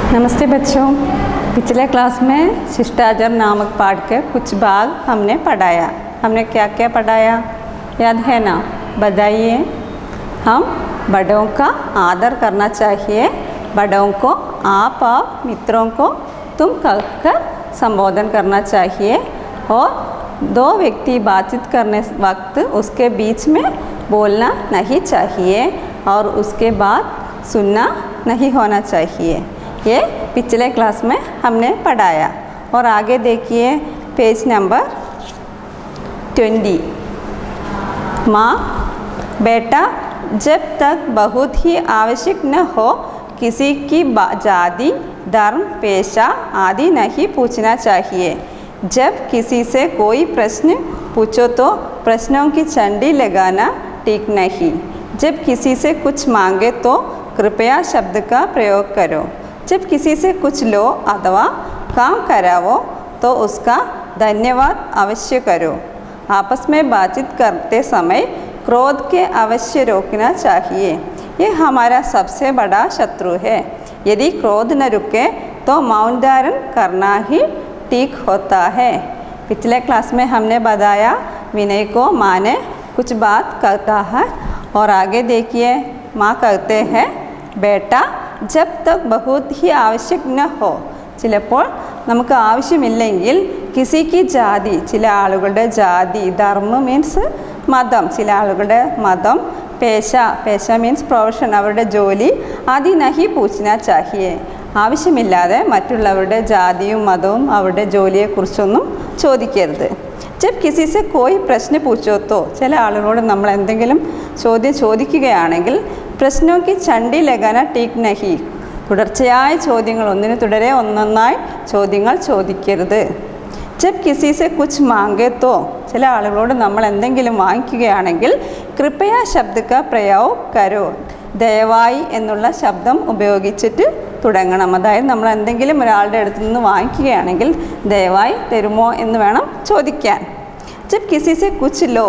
नमस्ते बच्चों। पिछले क्लास में शिष्टाचार नामक पाठ के कुछ भाग हमने पढ़ाया। हमने क्या क्या पढ़ाया याद है ना? बताइए। हम बड़ों का आदर करना चाहिए। बड़ों को आप और मित्रों को तुम कहकर संबोधन करना चाहिए। और दो व्यक्ति बातचीत करने वक्त उसके बीच में बोलना नहीं चाहिए और उसके बाद सुनना नहीं होना चाहिए। ये पिछले क्लास में हमने पढ़ाया। और आगे देखिए पेज नंबर 20। माँ, बेटा, जब तक बहुत ही आवश्यक न हो किसी की जाति, धर्म, पेशा आदि नहीं पूछना चाहिए। जब किसी से कोई प्रश्न पूछो तो प्रश्नों की चंडी लगाना ठीक नहीं। जब किसी से कुछ मांगे तो कृपया शब्द का प्रयोग करो। जब किसी से कुछ लो अथवा काम करावो तो उसका धन्यवाद अवश्य करो। आपस में बातचीत करते समय क्रोध के अवश्य रोकना चाहिए। ये हमारा सबसे बड़ा शत्रु है। यदि क्रोध न रुके तो मौन धारण करना ही ठीक होता है। पिछले क्लास में हमने बताया विनय को माँ ने कुछ बात कहता है। और आगे देखिए, माँ कहते हैं, बेटा, जब तक बहुत ही आवश्यक न हो, ചിലപ്പോൾ നമുക്ക് ആവശ്യമില്ലെങ്കിൽ കിസിക്ക് ജാതി, ചില ആളുകളുടെ ജാതി, ധർമ്മ മീൻസ് മതം, ചില ആളുകളുടെ മതം, പേശ മീൻസ് പ്രൊഫഷൻ, അവരുടെ ജോലി, ആദി നഹി പൂച്ഛനാ ചാഹിയേ, ആവശ്യമില്ലാതെ മറ്റുള്ളവരുടെ ജാതിയും മതവും അവരുടെ ജോലിയെക്കുറിച്ചൊന്നും ചോദിക്കരുത്. ജബ് കിസി സെ കോയി പ്രശ്ന പൂച്ചോ തോ, ചില ആളുകളോട് നമ്മൾ എന്തെങ്കിലും ചോദ്യം ചോദിക്കുകയാണെങ്കിൽ പ്രശ്നോക്ക് ചണ്ടി ലഗാന ടീക്ക് നഹി, തുടർച്ചയായ ചോദ്യങ്ങൾ ഒന്നിനു തുടരെ ഒന്നൊന്നായി ചോദ്യങ്ങൾ ചോദിക്കരുത്. ജബ് കിസി സെ കുച്ച് മാംഗെ തോ, ചില ആളുകളോട് നമ്മൾ എന്തെങ്കിലും വാങ്ങിക്കുകയാണെങ്കിൽ കൃപയാ ശബ്ദ കാ പ്രയോഗ കരോ, ദയവായി എന്നുള്ള ശബ്ദം ഉപയോഗിച്ചിട്ട് തുടങ്ങണം. അതായത് നമ്മൾ എന്തെങ്കിലും ഒരാളുടെ അടുത്ത് നിന്ന് വാങ്ങിക്കുകയാണെങ്കിൽ ദയവായി തരുമോ എന്ന് വേണം ചോദിക്കാൻ. ജബ് കിസി സെ കുച്ച് ലോ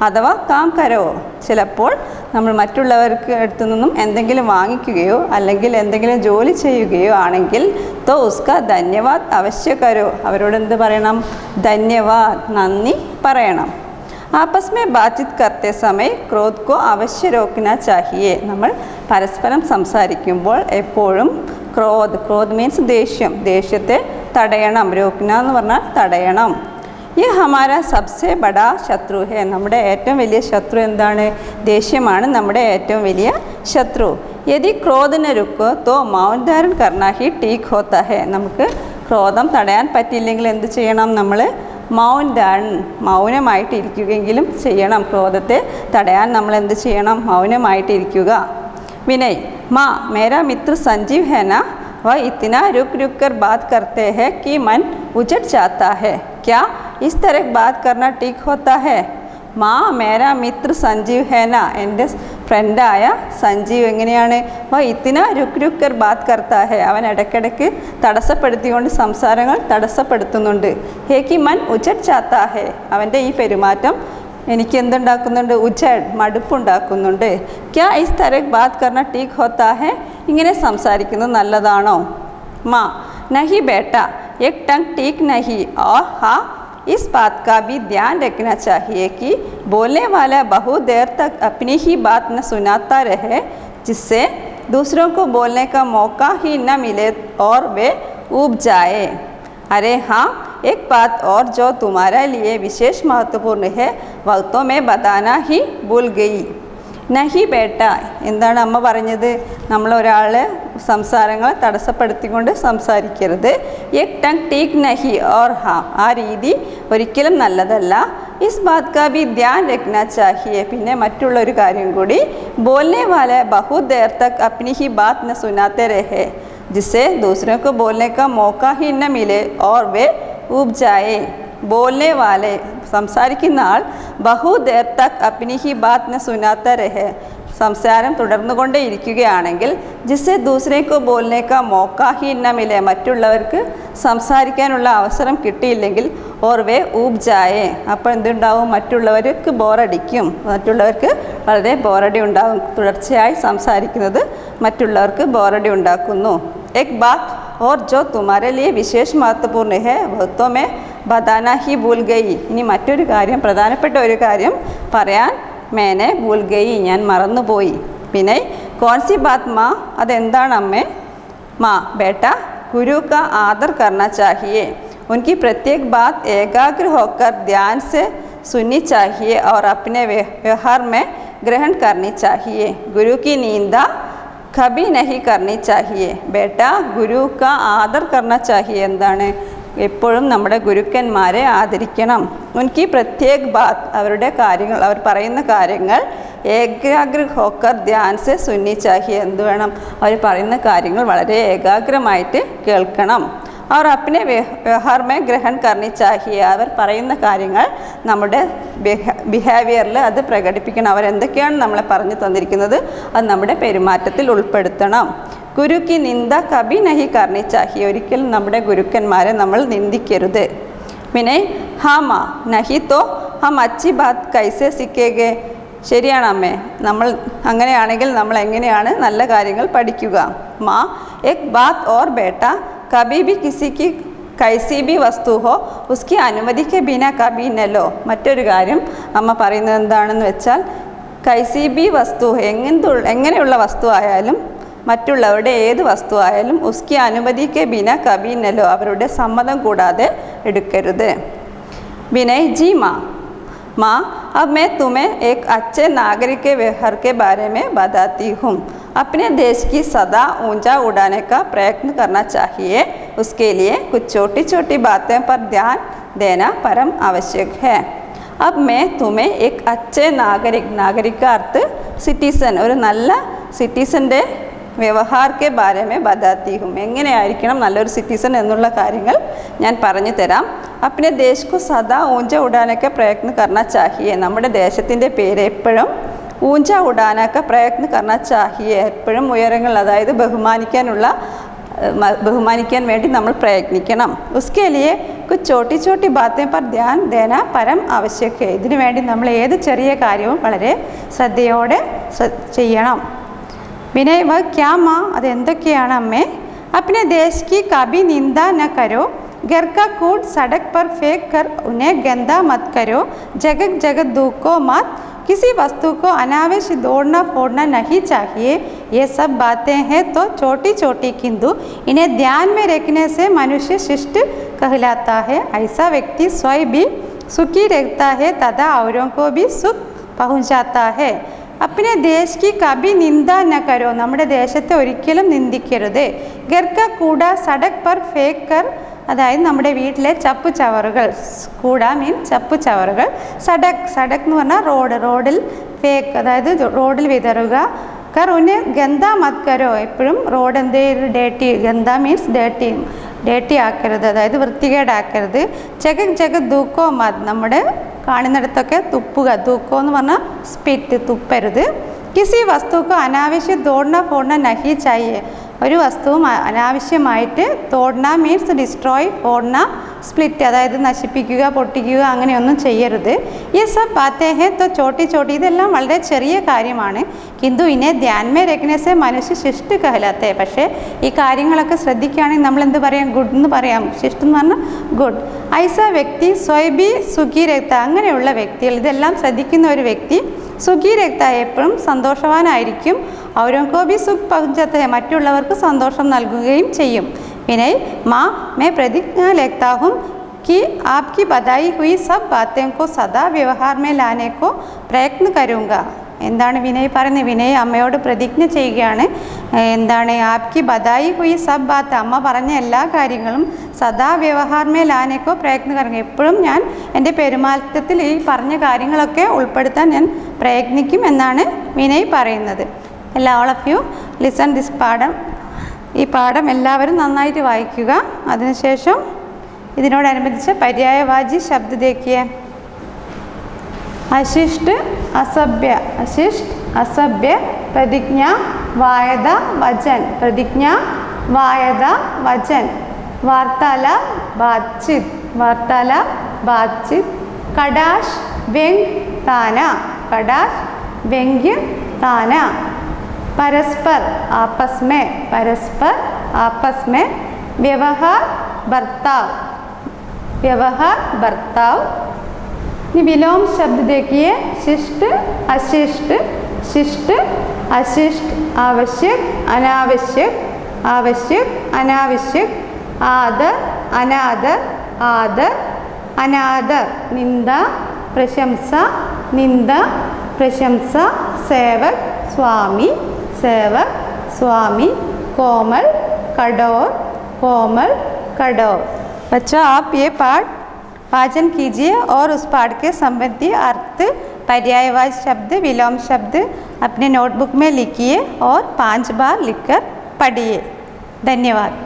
അഥവാ കാം കരോ, ചിലപ്പോൾ നമ്മൾ മറ്റുള്ളവർക്ക് അടുത്തു നിന്നും എന്തെങ്കിലും വാങ്ങിക്കുകയോ അല്ലെങ്കിൽ എന്തെങ്കിലും ജോലി ചെയ്യുകയോ ആണെങ്കിൽ തോ ഉസ്കാ ധന്യവാദ് അവശ്യ കരോ, അവരോട് എന്ത് പറയണം? ധന്യവാദ്, നന്ദി പറയണം. आपस में बातचीत करते समय क्रोध को अवश्य रोकना चाहिए. നമ്മൾ പരസ്പരം സംസാരിക്കുമ്പോൾ എപ്പോഴും ക്രോധ് മീൻസ് ദേഷ്യം, ദേഷ്യത്തെ തടയണം. രോക്കന എന്ന് പറഞ്ഞാൽ തടയണം. ये हमारा सबसे बड़ा शत्रु है. നമ്മുടെ ഏറ്റവും വലിയ ശത്രു എന്താണ്? ദേഷ്യമാണ് നമ്മുടെ ഏറ്റവും വലിയ ശത്രു. यदि क्रोध न रुको तो मौन धारण करना ही ठीक होता है. നമുക്ക് ക്രോധം തടയാൻ പറ്റിയില്ലെങ്കിൽ എന്ത് ചെയ്യണം? നമ്മൾ മൗൻ ധാരൺ, മൗനമായിട്ടിരിക്കുകയെങ്കിലും ചെയ്യണം. ക്രോധത്തെ തടയാൻ നമ്മൾ എന്ത് ചെയ്യണം? മൗനമായിട്ടിരിക്കുക. വിനയ്, മാ, മേരാ മിത്ര സഞ്ജീവ് है ना, वह इतना रुक रुक कर बात करते हैं कि मन उजट जाता है. क्या इस तरह बात करना ठीक होता है? മാ, മേരാ മിത്ര സഞ്ജീവ് है ना, എൻ്റെ ഫ്രണ്ടായ സഞ്ജീവ് എങ്ങനെയാണ്? വ ഇത്തിന രുക് രുക് കർ ബാത് കർത്താ ഹെ, അവൻ ഇടയ്ക്കിടയ്ക്ക് തടസ്സപ്പെടുത്തിക്കൊണ്ട് സംസാരങ്ങൾ തടസ്സപ്പെടുത്തുന്നുണ്ട്. ഹേ കി മൻ ഉജഡ് ചാത്താ ഹെ, അവൻ്റെ ഈ പെരുമാറ്റം എനിക്ക് എന്തുണ്ടാക്കുന്നുണ്ട്? ഉജഡ്, മടുപ്പുണ്ടാക്കുന്നുണ്ട്. ക്യാ ഇസ് തരഹ് ബാത് കർണ ടീക്ക് ഹോത്താ ഹെ, ഇങ്ങനെ സംസാരിക്കുന്നത് നല്ലതാണോ? മാ, നഹി ബേട്ട, एक टंग ठीक नहीं और हाँ, इस बात का भी ध्यान रखना चाहिए कि बोलने वाला बहुत देर तक अपनी ही बात न सुनाता रहे, जिससे दूसरों को बोलने का मौका ही न मिले और वे ऊब जाए. अरे हाँ, एक बात और जो तुम्हारे लिए विशेष महत्वपूर्ण है वह तो मैं बताना ही भूल गई. നഹി ബേട്ട, എന്താണ് അമ്മ പറഞ്ഞത്? നമ്മൾ ഒരാളെ സംസാരങ്ങൾ തടസ്സപ്പെടുത്തിക്കൊണ്ട് സംസാരിക്കരുത്. എക് ടങ് ടീക് നഹി ഓർ ഹാ, ആ രീതി ഒരിക്കലും നല്ലതല്ല. ഇസ് ബാത് കാ ഭി ധ്യാൻ രഖ്നാ ചാഹിയെ, പിന്നെ മറ്റുള്ളൊരു കാര്യം കൂടി, ബോൽനെ വാലെ ബഹുത് ദേർ തക് അപ്നി ഹി ബാത് ന സുനാത്തെ രഹെ, ജിസ്സെ ദൂസരോं को बोलने का मौका ही न मिले और वे ऊब जाए. बोलने वाले, സംസാരിക്കുന്ന ആൾ, ബഹു ദേർ തക് അപ്നി ഹി ബാത് ന സുനാത്ത രഹെ, സംസാരം തുടർന്നുകൊണ്ടേ ഇരിക്കുകയാണെങ്കിൽ, ജിസ്സെ ദൂസരേക്കോ ബോൽനേക്കാ മോക്ക ഹി ന മിലെ, മറ്റുള്ളവർക്ക് സംസാരിക്കാനുള്ള അവസരം കിട്ടിയില്ലെങ്കിൽ, ഓർ വേ ഊബ് ജായേ, അപ്പോൾ എന്തുണ്ടാവും? മറ്റുള്ളവർക്ക് ബോറടിക്കും, മറ്റുള്ളവർക്ക് വളരെ ബോറടി ഉണ്ടാകും. തുടർച്ചയായി സംസാരിക്കുന്നത് മറ്റുള്ളവർക്ക് ബോറടി ഉണ്ടാക്കുന്നു. एक बात और जो तुम्हारे लिए विशेष महत्वपूर्ण है वह तो मैं बताना ही भूल गई. ഇനി മറ്റൊരു കാര്യം, പ്രധാനപ്പെട്ട ഒരു കാര്യം പറയാൻ मैंने भूल गई, ഞാൻ മറന്നുപോയി. വിനയ് कौन सी बात माँ, അതെന്താണ് അമ്മേ? माँ बेटा गुरु का आदर करना चाहिए. उनकी प्रत्येक बात एकाग्र होकर ध्यान से सुननी चाहिए और अपने व्यवहार में ग्रहण करनी चाहिए. गुरु की निंदा कभी नहीं करनी चाहिए. बेटा गुरु का आदर करना चाहिए എന്താണ്? എപ്പോഴും നമ്മുടെ ഗുരുക്കന്മാരെ ആദരിക്കണം. ഉൻകി പ്രത്യേക ബാത്ത്, അവരുടെ കാര്യങ്ങൾ, അവർ പറയുന്ന കാര്യങ്ങൾ ഏകാഗ്ര ഹോക്കർ ധ്യാൻ സെ സുന്നി ചാഹിയെ, എന്ത് വേണം? അവർ പറയുന്ന കാര്യങ്ങൾ വളരെ ഏകാഗ്രമായിട്ട് കേൾക്കണം. അവർ അപ്നെ വ്യവഹാർ മേ ഗ്രഹൺ കർണി ചാഹിയെ, അവർ പറയുന്ന കാര്യങ്ങൾ നമ്മുടെ ബിഹേവിയറിൽ അത് പ്രകടിപ്പിക്കണം. അവരെന്തൊക്കെയാണ് നമ്മളെ പറഞ്ഞു തന്നിരിക്കുന്നത് അത് നമ്മുടെ പെരുമാറ്റത്തിൽ ഉൾപ്പെടുത്തണം. ഗുരു കി നിന്ദ കബി നഹി കർണി ചാഹിയെ, ഒരിക്കലും നമ്മുടെ ഗുരുക്കന്മാരെ നമ്മൾ നിന്ദിക്കരുത്. വിനയ് ഹാ മാ നഹി തോ ഹം അച്ചി ബാത് കൈസെ സിക്കേഗെ, ശരിയാണ് അമ്മേ, നമ്മൾ അങ്ങനെയാണെങ്കിൽ നമ്മൾ എങ്ങനെയാണ് നല്ല കാര്യങ്ങൾ പഠിക്കുക? മാ എക് ബാത് ഓർ ബേട്ട കബി ബി കിസി കി കൈസി ബി വസ്തു ഹോ ഉസ്കി അനുമതി കെ ബിന കബി നല്ലോ. മറ്റൊരു കാര്യം അമ്മ പറയുന്നത് എന്താണെന്ന് വെച്ചാൽ, കൈസി ബി വസ്തു, എങ്ങനെയുള്ള വസ്തു ആയാലും, മറ്റുള്ളവരുടെ ഏത് വസ്തു ആയാലും ഉസ്കി അനുമതിക്ക് ബിന കബി നല്ലോ, അവരുടെ സമ്മതം കൂടാതെ എടുക്കരുത്. വിനയ് ജി മാ माँ अब मैं तुम्हें एक अच्छे नागरिक के व्यवहार के बारे में बताती हूँ. अपने देश की सदा ऊंचा उड़ाने का प्रयत्न करना चाहिए. उसके लिए कुछ छोटी छोटी बातें पर ध्यान देना परम आवश्यक है. अब मैं तुम्हें एक अच्छे नागरिक का अर्थ സിറ്റിസൺ, ഒരു നല്ല സിറ്റിസൻ്റെ വ്യവഹാർ കെ ബാരെ മേ ബതാത്തി ഹും, എങ്ങനെയായിരിക്കണം നല്ലൊരു സിറ്റിസൺ എന്നുള്ള കാര്യങ്ങൾ ഞാൻ പറഞ്ഞു തരാം. അപ്നെ ദേശ് കോ സദാ ഊഞ്ച ഉടാനൊക്കെ പ്രയത്ന കർണ ചാഹിയെ, നമ്മുടെ ദേശത്തിൻ്റെ പേര് എപ്പോഴും ഊഞ്ച ഉടാനൊക്കെ പ്രയത്ന കർണ ചാഹിയെ, എപ്പോഴും ഉയരങ്ങൾ, അതായത് ബഹുമാനിക്കാൻ വേണ്ടി നമ്മൾ പ്രയത്നിക്കണം. ഉസ്കെ ലിയെ കുച്ച് ചോട്ടി ചോട്ടി ബാത്തേ പർ ധ്യാൻ ദേന പരം ആവശ്യക് ഹൈ, ഇതിനു വേണ്ടി നമ്മൾ ഏത് ചെറിയ കാര്യവും വളരെ ശ്രദ്ധയോടെ ചെയ്യണം. വിനയ് വ ക്യാ മാ, അതെന്തൊക്കെയാണ് അമ്മേ? അപ്നെ ദേശ് കി കബി നിന്ദ ന കരോ, घर का कूड़ सड़क पर फेंक कर उन्हें गंदा मत करो, जगत धूको मत, किसी वस्तु को अनावश्यक दौड़ना फोड़ना नहीं चाहिए. ये सब बातें हैं तो छोटी छोटी, किंतु इन्हें ध्यान में रखने से मनुष्य शिष्ट कहलाता है. ऐसा व्यक्ति स्वयं भी सुखी रहता है तथा औरों को भी सुख पहुंचाता है. अपने देश की कभी निंदा न करो, നമ്മുടെ ദേശത്തെ ഒരിക്കലും നിന്ദിക്കരുത്. घर का कूड़ा सड़क पर फेंक कर, അതായത് നമ്മുടെ വീട്ടിലെ ചപ്പു ചവറുകൾ, കൂട മീൻ ചപ്പു ചവറുകൾ, സടക് എന്ന് പറഞ്ഞാൽ റോഡിൽ ഫേക്ക്, അതായത് റോഡിൽ വിതറുക. കർ ഉന്നെ ഗന്ധാ മത് കരോ, എപ്പോഴും റോഡ് എന്തെങ്കിലും ഡേട്ടി, ഗന്ധാ മീൻസ് ഡേട്ടി ആക്കരുത്, അതായത് വൃത്തികേടാക്കരുത്. ജഗത് ദൂക്കോ മത്, നമ്മുടെ കാണുന്നിടത്തൊക്കെ തുപ്പുക, ദൂക്കോ എന്ന് പറഞ്ഞാൽ സ്പിറ്റ്, തുപ്പരുത്. കിസി വസ്തുക്കോ അനാവശ്യ ദോഡന ഫോഡന നഹി ചാഹിയെ, ഒരു വസ്തുവും അനാവശ്യമായിട്ട്, തോഡന മീൻസ് ഡിസ്ട്രോയ്, ഫോഡന സ്പ്ലിറ്റ്, അതായത് നശിപ്പിക്കുക, പൊട്ടിക്കുക, അങ്ങനെയൊന്നും ചെയ്യരുത്. ഈ സബ് ബാത്തേ ഹേ തോ ചോട്ടി ചോട്ടി, ഇതെല്ലാം വളരെ ചെറിയ കാര്യമാണ്. കിന്തു ഇനെ ധ്യാൻമേ രഖ്നേസെ മനുഷ്യ ശിഷ്ട കഹലാത്തെ, പക്ഷേ ഈ കാര്യങ്ങളൊക്കെ ശ്രദ്ധിക്കുകയാണെങ്കിൽ നമ്മൾ എന്ത് പറയാം? ഗുഡ് എന്ന് പറയാം. ശിഷ്ട എന്ന് പറഞ്ഞാൽ ഗുഡ്. ഐസ വ്യക്തി സ്വയബി സുഖി രക്ത, അങ്ങനെയുള്ള വ്യക്തികൾ, ഇതെല്ലാം ശ്രദ്ധിക്കുന്ന ഒരു വ്യക്തി സുഖി രക്ത, എപ്പോഴും സന്തോഷവാനായിരിക്കും. ഔരോങ്കോ ബി സുഖ് പഹുഞ്ചത്തെ, മറ്റുള്ളവർക്ക് സന്തോഷം നൽകുകയും ചെയ്യും. വിനയ് മാ मैं प्रतिज्ञा लेता हूँ कि आपकी बताई हुई सब बातें को सदा व्यवहार में लाने को प्रयत्न करूँगा. എന്താണ് വിനയ് പറയുന്നത്? വിനയ് അമ്മയോട് പ്രതിജ്ഞ ചെയ്യുകയാണ്. എന്താണ്? ആപ്കി ബദായി ഹുയി സബ് ബാത്ത്, അമ്മ പറഞ്ഞ എല്ലാ കാര്യങ്ങളും സദാ വ്യവഹാർമേ ലാനേക്കോ പ്രയത്ന കറങ്ങും, എപ്പോഴും ഞാൻ എൻ്റെ പെരുമാറ്റത്തിൽ ഈ പറഞ്ഞ കാര്യങ്ങളൊക്കെ ഉൾപ്പെടുത്താൻ ഞാൻ പ്രയത്നിക്കും എന്നാണ് വിനയ് പറയുന്നത്. All of you listen this പാഠം. ഈ പാഠം എല്ലാവരും നന്നായിട്ട് വായിക്കുക. അതിനുശേഷം ഇതിനോടനുബന്ധിച്ച് പര്യായവാചി ശബ്ദ ദേക്കിയ. अशिष्ट असभ्य, अशिष्ट असभ्य, प्रतिज्ञा वायदा वचन, प्रतिज्ञा वायदा वचन, वार्तालाप बातचीत, वार्तालाप बातचीत, कडाश व्यंग ताना, कडाश व्यंग्य ताना, परस्पर आपस में, परस्पर आपस में, व्यवहार बर्ताव, व्यवहार बर्ताव। विलोम शब्द देखिए, शिष्ट अशिष्ट, शिष्ट अशिष्ट, आवश्यक अनावश्यक, आवश्यक अनावश्यक, आदर अनादर, आदर अनादर, निंदा प्रशंसा, निंदा प्रशंसा, सेवक स्वामी, सेवक स्वामी, कोमल कठोर, कोमल कठोर। बच्चों आप ये पाठ वाचन कीजिए और उस पाठ के संबंधी अर्थ, पर्यायवाची शब्द, विलोम शब्द अपने नोटबुक में लिखिए और 5 बार लिखकर पढ़िए। धन्यवाद।